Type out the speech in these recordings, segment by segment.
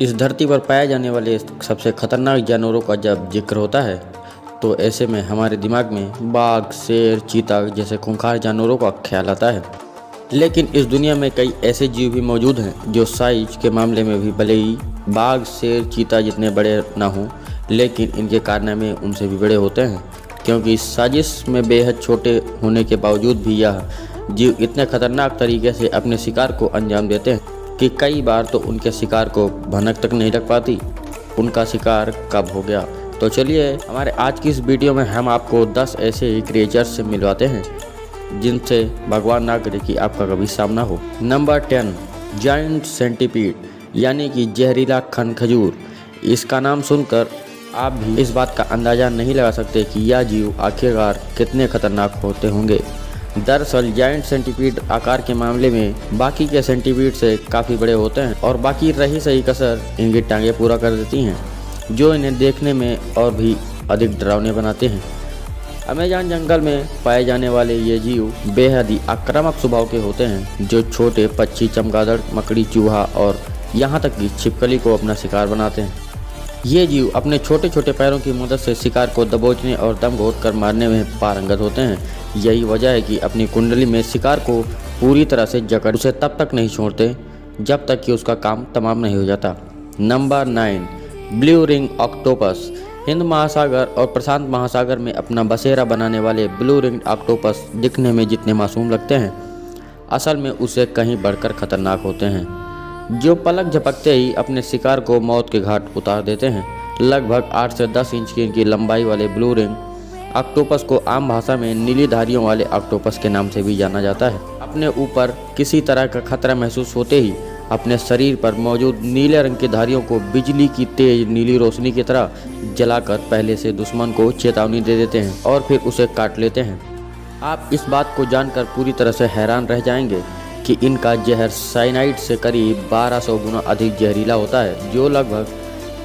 इस धरती पर पाए जाने वाले सबसे खतरनाक जानवरों का जब जिक्र होता है तो ऐसे में हमारे दिमाग में बाघ, शेर, चीता जैसे खूंखार जानवरों का ख्याल आता है। लेकिन इस दुनिया में कई ऐसे जीव भी मौजूद हैं जो साइज के मामले में भी भले ही बाघ, शेर, चीता जितने बड़े ना हों, लेकिन इनके कारनामे उनसे भी बड़े होते हैं, क्योंकि साजिश में बेहद छोटे होने के बावजूद भी यह जीव इतने खतरनाक तरीके से अपने शिकार को अंजाम देते हैं कि कई बार तो उनके शिकार को भनक तक नहीं लग पाती उनका शिकार कब हो गया। तो चलिए हमारे आज की इस वीडियो में हम आपको 10 ऐसे ही क्रिएचर्स से मिलवाते हैं जिनसे भगवान ना करे कि आपका कभी सामना हो। नंबर 10, जायंट सेंटीपीड यानी कि जहरीला खनखजूर। इसका नाम सुनकर आप भी इस बात का अंदाज़ा नहीं लगा सकते कि यह जीव आखिरकार कितने खतरनाक होते होंगे। दरअसल जायंट सेंटीपीड आकार के मामले में बाकी के सेंटीपीड से काफ़ी बड़े होते हैं और बाकी रही सही कसर इनकी टांगें पूरा कर देती हैं, जो इन्हें देखने में और भी अधिक डरावने बनाते हैं। अमेज़न जंगल में पाए जाने वाले ये जीव बेहद ही आक्रामक स्वभाव के होते हैं, जो छोटे पक्षी, चमगादड़, मकड़ी, चूहा और यहाँ तक कि छिपकली को अपना शिकार बनाते हैं। ये जीव अपने छोटे छोटे पैरों की मदद से शिकार को दबोचने और दम घोट कर मारने में पारंगत होते हैं। यही वजह है कि अपनी कुंडली में शिकार को पूरी तरह से जकड़ उसे तब तक नहीं छोड़ते जब तक कि उसका काम तमाम नहीं हो जाता। Number 9, blue ring octopus. Hind महासागर और प्रशांत महासागर में अपना बसेरा बनाने वाले ब्लू रिंग ऑक्टोपस दिखने में जितने मासूम लगते हैं, असल में उससे कहीं बढ़कर खतरनाक होते हैं, जो पलक झपकते ही अपने शिकार को मौत के घाट उतार देते हैं। लगभग 8 से 10 इंच की इनकी लंबाई वाले ब्लू रिंग ऑक्टोपस को आम भाषा में नीली धारियों वाले ऑक्टोपस के नाम से भी जाना जाता है। अपने ऊपर किसी तरह का खतरा महसूस होते ही अपने शरीर पर मौजूद नीले रंग की धारियों को बिजली की तेज नीली रोशनी की तरह जलाकर पहले से दुश्मन को चेतावनी दे देते हैं और फिर उसे काट लेते हैं। आप इस बात को जानकर पूरी तरह से हैरान रह जाएंगे कि इनका जहर साइनाइड से करीब 1200 गुना अधिक जहरीला होता है, जो लगभग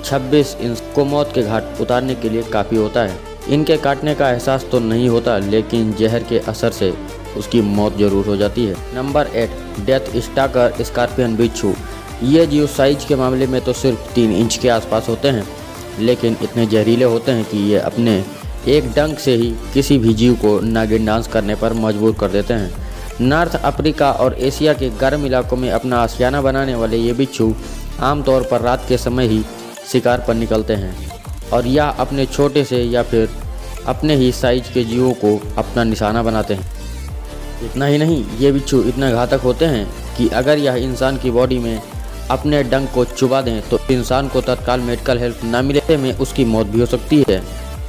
26 इंच को मौत के घाट उतारने के लिए काफ़ी होता है। इनके काटने का एहसास तो नहीं होता, लेकिन जहर के असर से उसकी मौत जरूर हो जाती है। नंबर 8, डेथ स्टाकर स्कॉर्पियन बिच्छू। ये जीव साइज के मामले में तो सिर्फ 3 इंच के आसपास होते हैं, लेकिन इतने जहरीले होते हैं कि ये अपने एक डंक से ही किसी भी जीव को नागिन डांस करने पर मजबूर कर देते हैं। नॉर्थ अफ्रीका और एशिया के गर्म इलाकों में अपना आशियाना बनाने वाले ये बिच्छू आमतौर पर रात के समय ही शिकार पर निकलते हैं और या अपने छोटे से या फिर अपने ही साइज के जीवों को अपना निशाना बनाते हैं। इतना ही नहीं, ये बिच्छू इतना घातक होते हैं कि अगर यह इंसान की बॉडी में अपने डंक को चुबा दें तो इंसान को तत्काल मेडिकल हेल्प न मिलने में उसकी मौत भी हो सकती है।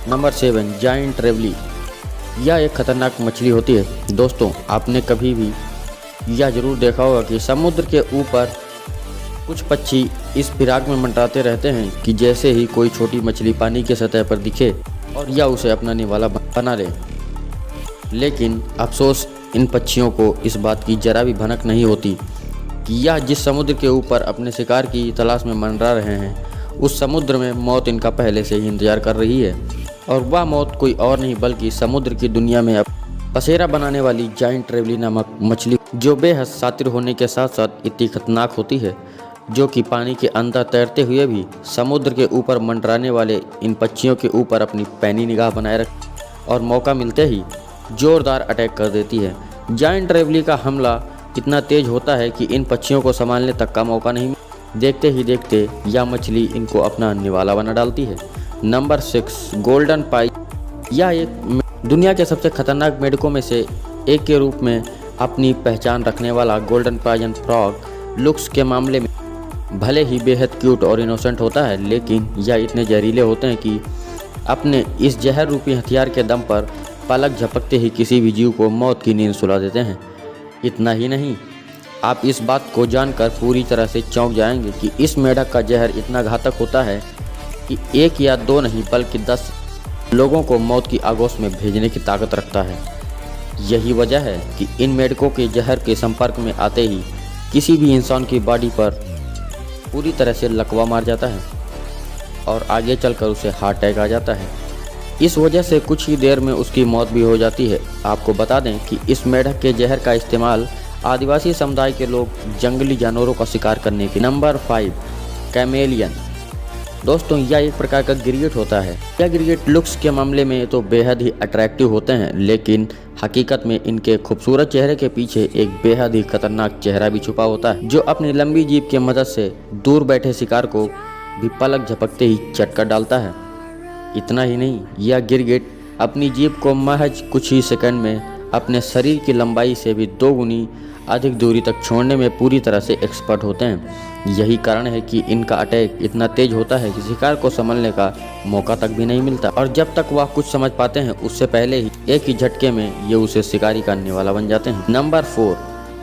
नंबर 7, जायंट रेवली। यह एक खतरनाक मछली होती है। दोस्तों, आपने कभी भी यह जरूर देखा होगा कि समुद्र के ऊपर कुछ पक्षी इस फिराक में मंडराते रहते हैं कि जैसे ही कोई छोटी मछली पानी की सतह पर दिखे और यह उसे अपना निवाला बना ले। लेकिन अफसोस, इन पक्षियों को इस बात की जरा भी भनक नहीं होती कि यह जिस समुद्र के ऊपर अपने शिकार की तलाश में मंडरा रहे हैं, उस समुद्र में मौत इनका पहले से ही इंतजार कर रही है, और वह मौत कोई और नहीं बल्कि समुद्र की दुनिया में बसेरा बनाने वाली जायंट रेवली नामक मछली, जो बेहद शातिर होने के साथ साथ इतनी खतरनाक होती है, जो कि पानी के अंदर तैरते हुए भी समुद्र के ऊपर मंडराने वाले इन पक्षियों के ऊपर अपनी पैनी निगाह बनाए रख और मौका मिलते ही जोरदार अटैक कर देती है। जायंट रेवली का हमला इतना तेज होता है कि इन पक्षियों को संभालने तक का मौका नहीं मिलता। देखते ही देखते यह मछली इनको अपना निवाला बना डालती है। नंबर 6, गोल्डन पाई। यह एक दुनिया के सबसे खतरनाक मेढकों में से एक के रूप में अपनी पहचान रखने वाला गोल्डन पाइजन फ्रॉग लुक्स के मामले में भले ही बेहद क्यूट और इनोसेंट होता है, लेकिन यह इतने जहरीले होते हैं कि अपने इस जहर रूपी हथियार के दम पर पलक झपकते ही किसी भी जीव को मौत की नींद सुला देते हैं। इतना ही नहीं, आप इस बात को जानकर पूरी तरह से चौंक जाएंगे कि इस मेढक का जहर इतना घातक होता है कि 1 या 2 नहीं बल्कि 10 लोगों को मौत की आगोश में भेजने की ताकत रखता है। यही वजह है कि इन मेढकों के जहर के संपर्क में आते ही किसी भी इंसान की बॉडी पर पूरी तरह से लकवा मार जाता है और आगे चलकर उसे हार्ट अटैक आ जाता है। इस वजह से कुछ ही देर में उसकी मौत भी हो जाती है। आपको बता दें कि इस मेढक के जहर का इस्तेमाल आदिवासी समुदाय के लोग जंगली जानवरों का शिकार करने के। Number 5, chameleon. दोस्तों यह एक प्रकार का गिरगिट होता है। यह गिरगिट लुक्स के मामले में तो बेहद ही अट्रैक्टिव होते हैं, लेकिन हकीकत में इनके खूबसूरत चेहरे के पीछे एक बेहद ही खतरनाक चेहरा भी छुपा होता है, जो अपनी लंबी जीभ की मदद से दूर बैठे शिकार को भी पलक झपकते ही चट कर डालता है। इतना ही नहीं, यह गिरगिट अपनी जीभ को महज कुछ ही सेकंड में अपने शरीर की लंबाई से भी 2 गुनी अधिक दूरी तक छोड़ने में पूरी तरह से एक्सपर्ट होते हैं। यही कारण है कि इनका अटैक इतना तेज होता है कि शिकार को संभलने का मौका तक भी नहीं मिलता, और जब तक वह कुछ समझ पाते हैं उससे पहले ही एक ही झटके में ये उसे शिकारी करने वाला बन जाते हैं। नंबर 4,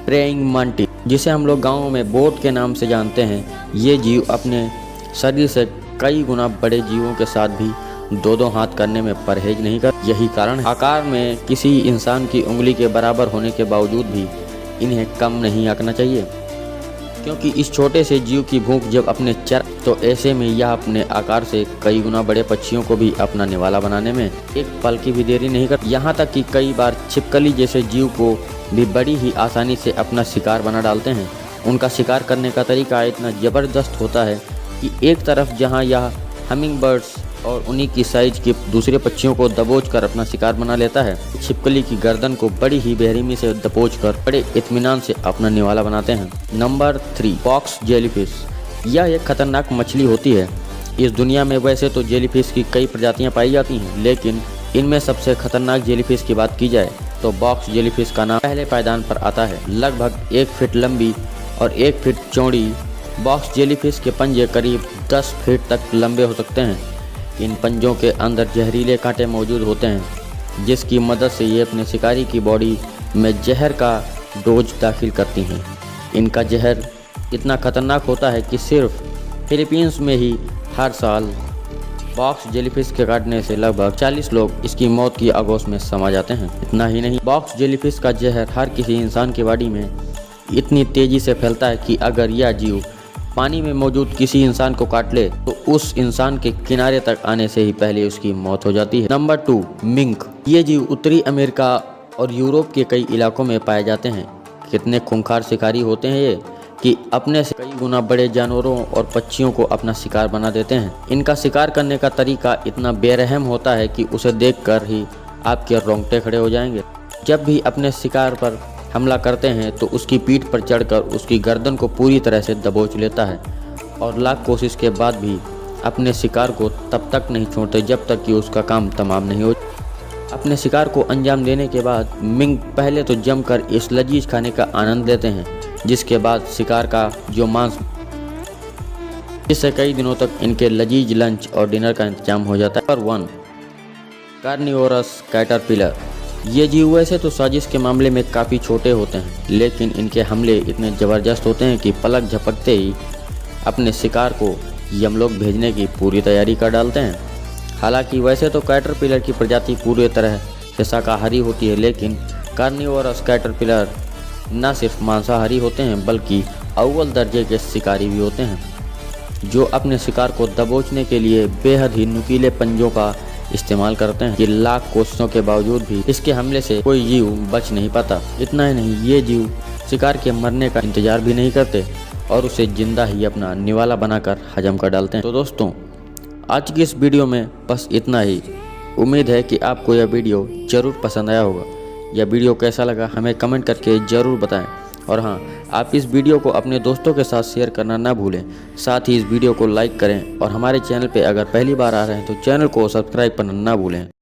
प्रेइंग मंटी, जिसे हम लोग गाँव में बोट के नाम से जानते हैं। ये जीव अपने शरीर से कई गुना बड़े जीवों के साथ भी 2-2 हाथ करने में परहेज नहीं कर। यही कारण है आकार में किसी इंसान की उंगली के बराबर होने के बावजूद भी इन्हें कम नहीं आंकना चाहिए, क्योंकि इस छोटे से जीव की भूख जब अपने तो ऐसे में यह अपने आकार से कई गुना बड़े पक्षियों को भी अपना निवाला बनाने में एक पल की भी देरी नहीं कर। यहाँ तक कि कई बार छिपकली जैसे जीव को भी बड़ी ही आसानी से अपना शिकार बना डालते हैं। उनका शिकार करने का तरीका इतना ज़बरदस्त होता है कि एक तरफ जहाँ यह हमिंग बर्ड्स और उन्हीं की साइज के दूसरे पक्षियों को दबोच कर अपना शिकार बना लेता है, छिपकली की गर्दन को बड़ी ही बेरहमी से दबोच कर बड़े इत्मीनान से अपना निवाला बनाते हैं। Number 3, box jellyfish. यह एक खतरनाक मछली होती है। इस दुनिया में वैसे तो जेलीफिश की कई प्रजातियां पाई जाती हैं, लेकिन इनमें सबसे खतरनाक जेलीफिश की बात की जाए तो बॉक्स जेलीफिश का नाम पहले पायदान पर आता है। लगभग 1 फीट लंबी और 1 फीट चौड़ी बॉक्स जेलीफिश के पंजे करीब 10 फीट तक लंबे हो सकते हैं। इन पंजों के अंदर जहरीले कांटे मौजूद होते हैं, जिसकी मदद से ये अपने शिकारी की बॉडी में जहर का डोज दाखिल करती हैं। इनका जहर इतना खतरनाक होता है कि सिर्फ फिलीपींस में ही हर साल बॉक्स जेलीफिश के काटने से लगभग 40 लोग इसकी मौत की आगोश में समा जाते हैं। इतना ही नहीं, बॉक्स जेलीफिश का जहर हर किसी इंसान की बॉडी में इतनी तेजी से फैलता है कि अगर यह जीव पानी में मौजूद किसी इंसान को काट ले तो उस इंसान के किनारे तक आने से ही पहले उसकी मौत हो जाती है। Number 2, mink. ये जीव उत्तरी अमेरिका और यूरोप के कई इलाकों में पाए जाते हैं। कितने खूंखार शिकारी होते हैं ये कि अपने से कई गुना बड़े जानवरों और पक्षियों को अपना शिकार बना देते हैं। इनका शिकार करने का तरीका इतना बेरहम होता है कि उसे देखकर ही आपके रोंगटे खड़े हो जाएंगे। जब भी अपने शिकार पर हमला करते हैं तो उसकी पीठ पर चढ़कर उसकी गर्दन को पूरी तरह से दबोच लेता है, और लाख कोशिश के बाद भी अपने शिकार को तब तक नहीं छोड़ते जब तक कि उसका काम तमाम नहीं हो। अपने शिकार को अंजाम देने के बाद मिंक पहले तो जमकर इस लजीज खाने का आनंद लेते हैं, जिसके बाद शिकार का जो मांस, जिससे कई दिनों तक इनके लजीज लंच और डिनर का इंतजाम हो जाता है। Number 1, carnivorous caterpillar. ये जीव वैसे तो साजिश के मामले में काफ़ी छोटे होते हैं, लेकिन इनके हमले इतने ज़बरदस्त होते हैं कि पलक झपकते ही अपने शिकार को यमलोक भेजने की पूरी तैयारी कर डालते हैं। हालांकि वैसे तो कैटरपिलर की प्रजाति पूरी तरह से शाकाहारी होती है, लेकिन कार्निवोरस कैटरपिलर न सिर्फ मांसाहारी होते हैं बल्कि अव्वल दर्जे के शिकारी भी होते हैं, जो अपने शिकार को दबोचने के लिए बेहद ही नुकीले पंजों का इस्तेमाल करते हैं कि लाख कोशिशों के बावजूद भी इसके हमले से कोई जीव बच नहीं पाता। इतना ही नहीं, ये जीव शिकार के मरने का इंतजार भी नहीं करते और उसे जिंदा ही अपना निवाला बनाकर हजम कर डालते हैं। तो दोस्तों, आज की इस वीडियो में बस इतना ही। उम्मीद है कि आपको यह वीडियो ज़रूर पसंद आया होगा। यह वीडियो कैसा लगा हमें कमेंट करके ज़रूर बताएं, और हाँ, आप इस वीडियो को अपने दोस्तों के साथ शेयर करना ना भूलें। साथ ही इस वीडियो को लाइक करें, और हमारे चैनल पे अगर पहली बार आ रहे हैं तो चैनल को सब्सक्राइब करना ना भूलें।